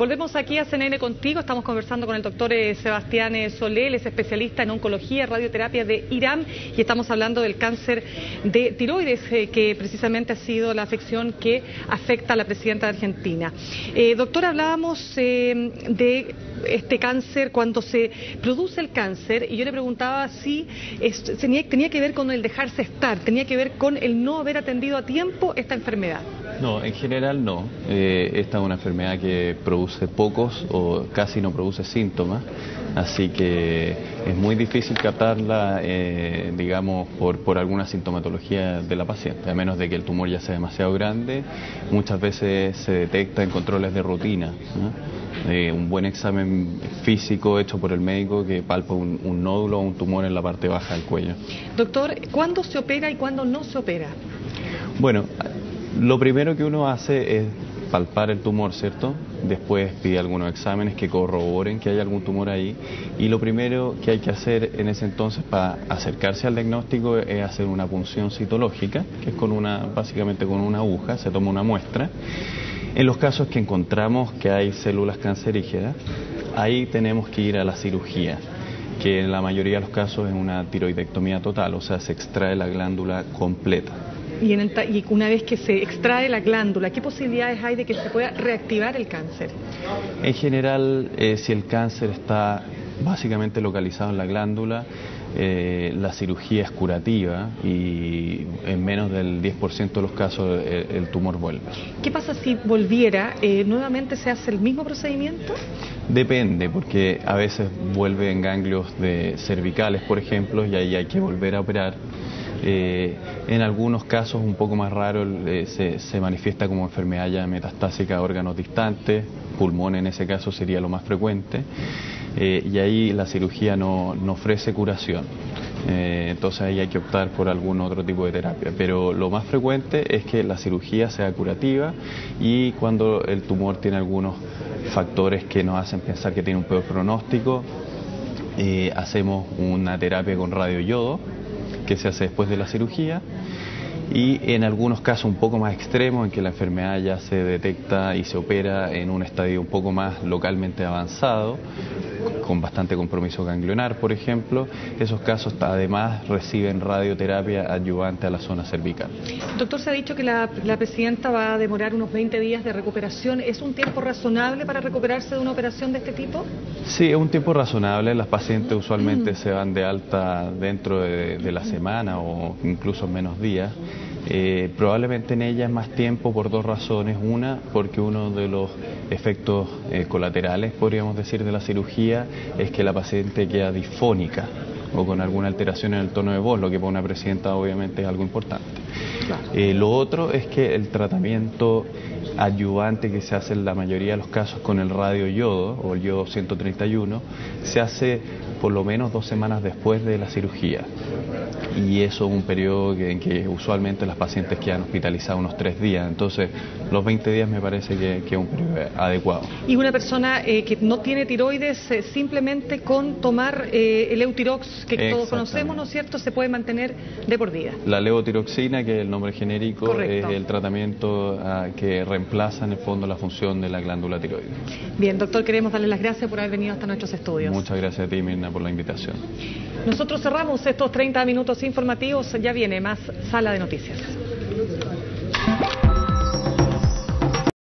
Volvemos aquí a CNN Contigo. Estamos conversando con el doctor Sebastián Solé, él es especialista en oncología, radioterapia de IRAM, y estamos hablando del cáncer de tiroides, que precisamente ha sido la afección que afecta a la presidenta de Argentina. Doctor, hablábamos de este cáncer, cuando se produce el cáncer, y yo le preguntaba si tenía que ver con el dejarse estar, tenía que ver con el no haber atendido a tiempo esta enfermedad. No, en general no. Esta es una enfermedad que produce pocos o casi no produce síntomas, así que es muy difícil captarla, digamos, por alguna sintomatología de la paciente, a menos de que el tumor ya sea demasiado grande. Muchas veces se detecta en controles de rutina, ¿no? Un buen examen físico hecho por el médico que palpa un nódulo o un tumor en la parte baja del cuello. Doctor, ¿cuándo se opera y cuándo no se opera? Bueno, lo primero que uno hace es palpar el tumor, ¿cierto? Después pide algunos exámenes que corroboren que hay algún tumor ahí, y lo primero que hay que hacer en ese entonces para acercarse al diagnóstico es hacer una punción citológica, que es básicamente con una aguja, se toma una muestra. En los casos que encontramos que hay células cancerígenas, ahí tenemos que ir a la cirugía, que en la mayoría de los casos es una tiroidectomía total, o sea, se extrae la glándula completa. Y una vez que se extrae la glándula, ¿qué posibilidades hay de que se pueda reactivar el cáncer? En general, si el cáncer está básicamente localizado en la glándula, la cirugía es curativa y en menos del 10% de los casos el tumor vuelve. ¿Qué pasa si volviera? ¿Nuevamente se hace el mismo procedimiento? Depende, porque a veces vuelve en ganglios cervicales, por ejemplo, y ahí hay que volver a operar. En algunos casos un poco más raro se manifiesta como enfermedad ya metastásica a órganos distantes, pulmón en ese caso sería lo más frecuente, y ahí la cirugía no ofrece curación. Entonces ahí hay que optar por algún otro tipo de terapia, pero lo más frecuente es que la cirugía sea curativa, y cuando el tumor tiene algunos factores que nos hacen pensar que tiene un peor pronóstico, hacemos una terapia con radioyodo que se hace después de la cirugía, y en algunos casos un poco más extremos, en que la enfermedad ya se detecta y se opera en un estadio un poco más localmente avanzado, con bastante compromiso ganglionar, por ejemplo, esos casos además reciben radioterapia adyuvante a la zona cervical. Doctor, se ha dicho que la presidenta va a demorar unos 20 días de recuperación. ¿Es un tiempo razonable para recuperarse de una operación de este tipo? Sí, es un tiempo razonable. Las pacientes usualmente se van de alta dentro de la semana o incluso menos días. Probablemente en ella es más tiempo por dos razones. Una, porque uno de los efectos colaterales, podríamos decir, de la cirugía es que la paciente queda disfónica o con alguna alteración en el tono de voz, lo que para una presidenta obviamente es algo importante. Claro. Lo otro es que el tratamiento adyuvante que se hace en la mayoría de los casos con el radioyodo o el yodo 131 se hace por lo menos 2 semanas después de la cirugía, y eso es un periodo en que usualmente las pacientes quedan hospitalizadas unos 3 días, entonces los 20 días me parece que es un periodo adecuado. Y una persona que no tiene tiroides, simplemente con tomar el Eutirox, que todos conocemos, ¿no es cierto?, se puede mantener de por vida. La levotiroxina, que es el nombre genérico, correcto, es el tratamiento que reemplaza en el fondo la función de la glándula tiroides. Bien, doctor, queremos darle las gracias por haber venido hasta nuestros estudios. Muchas gracias a ti, Mirna, por la invitación. Nosotros cerramos estos 30 minutos informativos, ya viene más Sala de Noticias.